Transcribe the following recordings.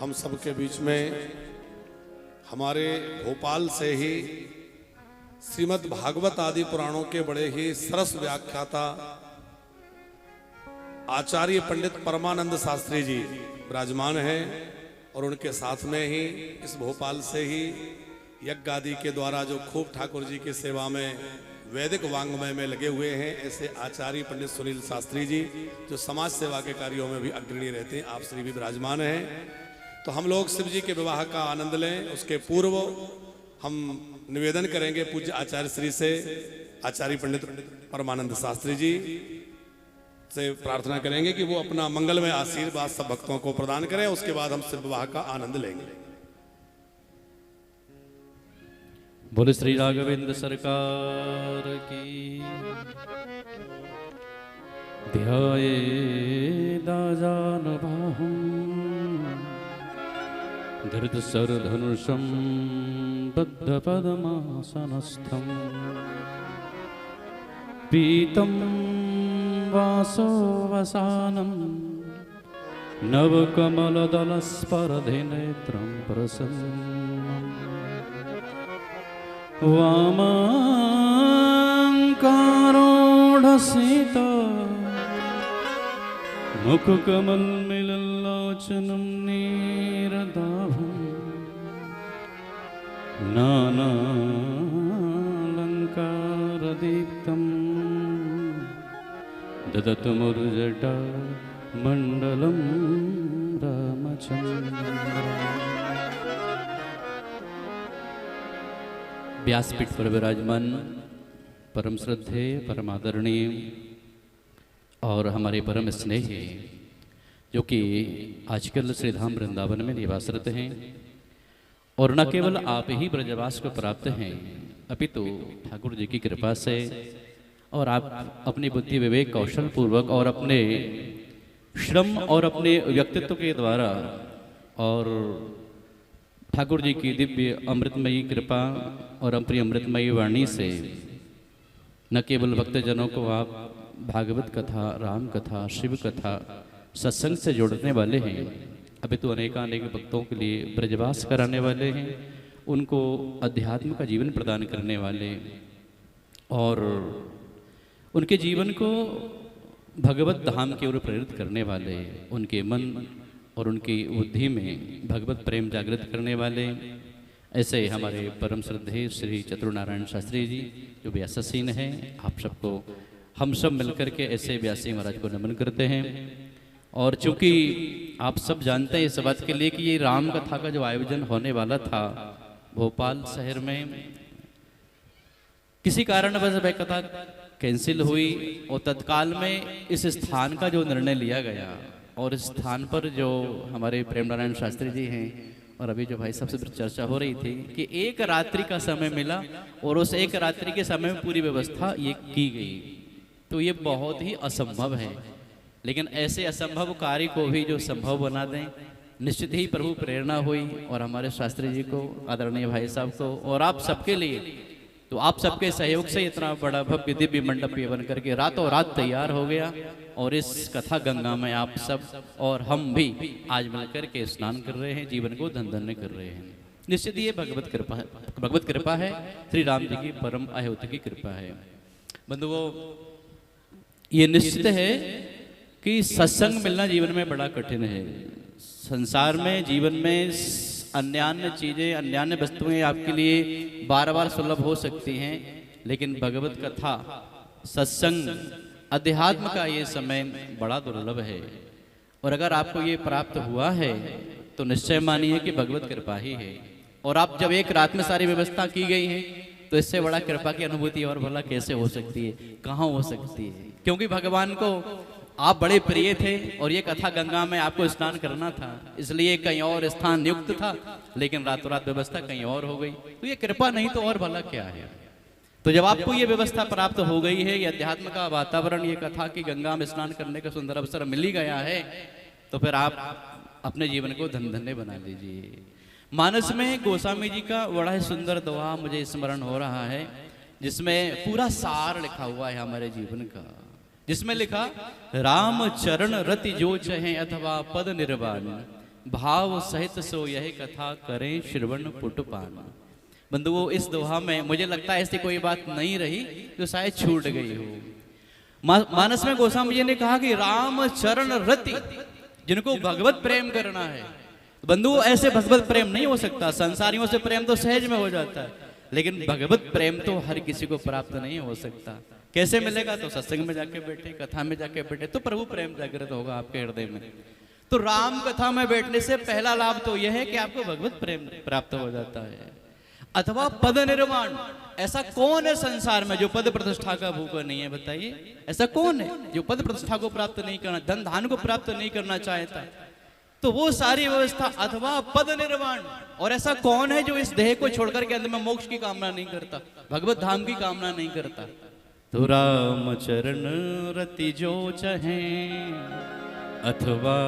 हम सबके बीच में हमारे भोपाल से ही श्रीमद् भागवत आदि पुराणों के बड़े ही सरस व्याख्याता आचार्य पंडित परमानंद शास्त्री जी विराजमान हैं और उनके साथ में ही इस भोपाल से ही यज्ञ आदि के द्वारा जो खूब ठाकुर जी की सेवा में वैदिक वांग्मय में लगे हुए हैं, ऐसे आचार्य पंडित सुनील शास्त्री जी जो समाज सेवा के कार्यों में भी अग्रणी रहते हैं, आप श्री भी विराजमान हैं। तो हम लोग शिव जी के विवाह का आनंद लें। उसके पूर्व हम निवेदन करेंगे पूज्य आचार्य श्री से, आचार्य पंडित परमानंद शास्त्री जी से प्रार्थना करेंगे कि वो अपना मंगलमय आशीर्वाद सब भक्तों को प्रदान करें। उसके बाद हम शिव विवाह का आनंद लेंगे। बोले श्री राघवेंद्र सरकार की। ध्यायेदाजानुबाहुं धृतशरधनुषं बद्धपद्मासनस्थं पीतं वासोवसानं नवकमलदलस्पर्धिनेत्रं प्रसन्नम् वामाङ्कारोढसीता मुखकमलमिलल्लोचनं नीरदाभं नानालङ्कारदीप्तं ददतु मुरुजटा मण्डलं रामचन्द्रम्। व्यासपीठ पर विराजमान परम श्रद्धेय परम आदरणीय और हमारे परम स्नेही जो कि आजकल श्रीधाम वृंदावन में निवासरत हैं और न केवल आप ही ब्रजवास को प्राप्त हैं अपितु ठाकुर जी की कृपा से और आप अपनी बुद्धि विवेक कौशल पूर्वक और अपने श्रम और अपने व्यक्तित्व के द्वारा और ठाकुर जी की दिव्य अमृतमयी कृपा और अपनी अमृतमयी वाणी से न केवल भक्तजनों को आप भागवत कथा, राम कथा, शिव कथा, सत्संग से जोड़ने वाले हैं अपितु अनेकानेक भक्तों के लिए ब्रजवास कराने वाले हैं, उनको अध्यात्म का जीवन प्रदान करने वाले और उनके जीवन को भगवत धाम की ओर प्रेरित करने वाले, उनके मन और उनकी बुद्धि में भगवत प्रेम जागृत करने वाले ऐसे हमारे परम श्रद्धेय श्री चतुर्नारायण शास्त्री जी जो व्यासासीन हैं। आप सबको हम सब मिलकर के ऐसे व्यासी महाराज को नमन करते हैं। और चूंकि आप सब जानते हैं इस बात के लिए कि ये राम कथा का जो आयोजन होने वाला था भोपाल शहर में, किसी कारणवश वह कथा कैंसिल हुई और तत्काल में इस स्थान का जो निर्णय लिया गया और इस स्थान पर जो हमारे प्रेम नारायण शास्त्री जी हैं और अभी जो भाई सबसे चर्चा हो रही थी कि एक रात्रि का समय मिला और उस एक रात्रि के समय में पूरी व्यवस्था ये की गई, तो ये बहुत ही असंभव है। लेकिन ऐसे असंभव कार्य को भी जो संभव बना दें, निश्चित ही प्रभु प्रेरणा हुई और हमारे शास्त्री जी को, आदरणीय भाई साहब को और आप सबके लिए, तो आप सबके सहयोग से इतना बड़ा भव्य दिव्य मंडप ये बन करके रातों रात तैयार हो गया और इस कथा गंगा में आप सब और हम भी आज मिलकर के स्नान कर रहे हैं, जीवन को धन धन्य कर रहे हैं। निश्चित ये भगवत कृपा है, श्री राम जी की परम अहोत की कृपा है। बंधुओं, ये निश्चित है कि सत्संग मिलना जीवन में बड़ा कठिन है। संसार में, जीवन में अन्यान्य चीजें, अन्यान्य वस्तुएं आपके लिए बार बार सुलभ हो सकती हैं, लेकिन भगवत कथा, सत्संग, अध्यात्म का ये समय बड़ा दुर्लभ है। और अगर आपको ये प्राप्त हुआ है तो निश्चय मानिए कि भगवत कृपा ही है। और आप जब एक रात में सारी व्यवस्था की गई है तो इससे बड़ा कृपा की अनुभूति और भला कैसे हो सकती है, कहाँ हो सकती है। क्योंकि भगवान को आप बड़े प्रिय थे और ये कथा गंगा में आपको स्नान करना था, इसलिए कहीं और स्थान नियुक्त था, लेकिन रातों रात व्यवस्था कहीं और हो गई। तो ये कृपा नहीं तो और भला क्या है। तो जब आपको ये व्यवस्था प्राप्त हो गई है, ये अध्यात्म का वातावरण, ये कथा की गंगा में स्नान करने का सुंदर अवसर मिल ही गया है, तो फिर आप अपने जीवन को धन धन्य बना लीजिए। मानस में गोस्वामी जी का बड़ा ही सुंदर दोहा मुझे स्मरण हो रहा है, जिसमें पूरा सार लिखा हुआ है हमारे जीवन का, जिसमें लिखा, राम चरण रति जो चहे अथवा पद निर्वाण, भाव सहित सो यह कथा करें श्रवण पुटपान। बंधुओं, इस दोहा में मुझे लगता है ऐसी कोई बात नहीं रही जो शायद छूट गई हो। मानस में गोस्वामी जी ने कहा कि राम चरण रति, जिनको भगवत प्रेम करना है। बंधुओं, ऐसे भगवत प्रेम नहीं हो सकता। संसारियों से प्रेम तो सहज में हो जाता है, लेकिन भगवत प्रेम तो हर किसी को प्राप्त नहीं हो सकता। कैसे मिलेगा? तो सत्संग में जाके बैठे, कथा में जाके बैठे, तो प्रभु प्रेम जागृत होगा आपके हृदय में। तो राम कथा में बैठने से पहला लाभ तो यह है कि आपको भगवत प्रेम प्राप्त हो जाता है। अथवा पद निर्माण। ऐसा कौन है संसार में जो पद प्रतिष्ठा का भूखा नहीं है? बताइए, ऐसा कौन है जो पद प्रतिष्ठा को प्राप्त नहीं करना, धन धान को प्राप्त नहीं करना चाहता? तो वो सारी व्यवस्था अथवा पद निर्माण। और ऐसा कौन है जो इस देह को छोड़कर के अंत में मोक्ष की कामना नहीं करता, भगवत धाम की कामना नहीं करता? तो राम चरण रति जो चाहे अथवा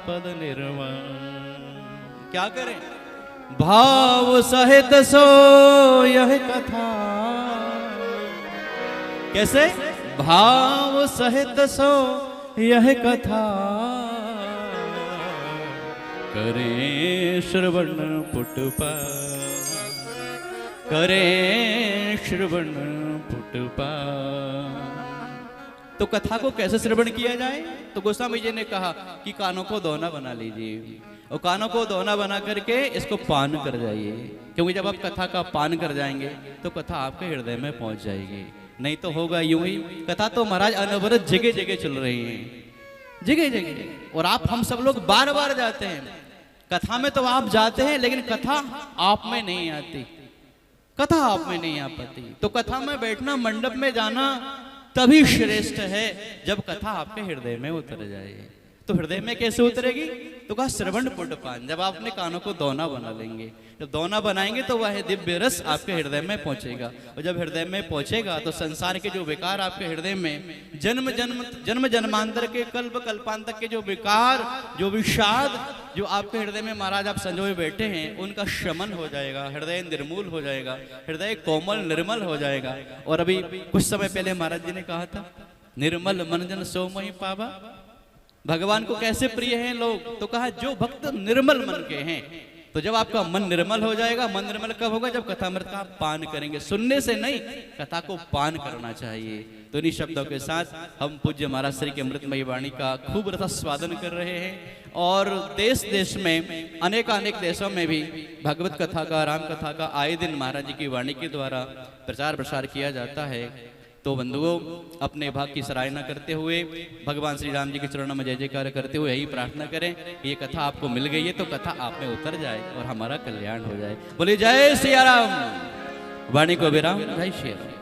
पद निर्माण। क्या करें? भाव सहित सो यह कथा। कैसे? भाव सहित सो यह कथा करें श्रवण पुटपान, करें श्रवण पुटपान। तो कथा को कैसे श्रवण किया जाए? तो गोस्वामी जी ने कहा कि कानों को दोना बना लीजिए, और कानों को दोना बना करके इसको पान कर जाइए। क्योंकि जब आप कथा का पान कर जाएंगे तो कथा आपके हृदय में पहुंच जाएगी। नहीं तो होगा यूं ही। कथा तो महाराज अनवरत जगह जगह चल रही है, जगह जगह। और हम सब लोग बार बार जाते हैं कथा में। तो आप जाते हैं, लेकिन कथा आप में नहीं आती, कथा आप में नहीं आ पाती। तो कथा में बैठना, मंडप में जाना तभी श्रेष्ठ है जब कथा आपके हृदय में उतर जाए। तो हृदय में कैसे उतरेगी? तो कहा श्रवण पुटपान। जब आप अपने कानों को दोना बना लेंगे, जब दोना बनाएंगे तो वह दिव्य रस आपके हृदय में पहुंचेगा। और जब हृदय में पहुंचेगा तो संसार के जो विकार आपके हृदय में जन्म जन्मांतर के कल्प कल्पांतर के जो विकार, जो विषाद जो आपके हृदय में महाराज आप संजोए बैठे हैं, उनका शमन हो जाएगा, हृदय निर्मूल हो जाएगा, हृदय कोमल निर्मल हो जाएगा। और अभी कुछ समय पहले महाराज जी ने कहा था, निर्मल मन जन सो मोहि पावा। भगवान को कैसे प्रिय हैं लोग? तो कहा जो भक्त निर्मल मन के हैं। तो जब आपका मन निर्मल हो जाएगा, मन निर्मल कब होगा? जब कथामृत का पान करेंगे। सुनने से नहीं, कथा को पान करना चाहिए। तो इन्हीं शब्दों के साथ हम पूज्य महाराज श्री की अमृतमयी वाणी का खूब रसास्वादन कर रहे हैं। और देश देश में अनेक देशों में भी भगवत कथा का, राम कथा का आए दिन महाराज जी की वाणी के द्वारा प्रचार प्रसार किया जाता है। तो बंधुओं, अपने भाग की सराहना करते हुए, भगवान श्री राम जी के चरणों में जय जयकार करते हुए यही प्रार्थना करें कि ये कथा आपको मिल गई है तो कथा आप में उतर जाए और हमारा कल्याण हो जाए। बोले जय सिया राम। वाणी को विराम। जय श्री राम।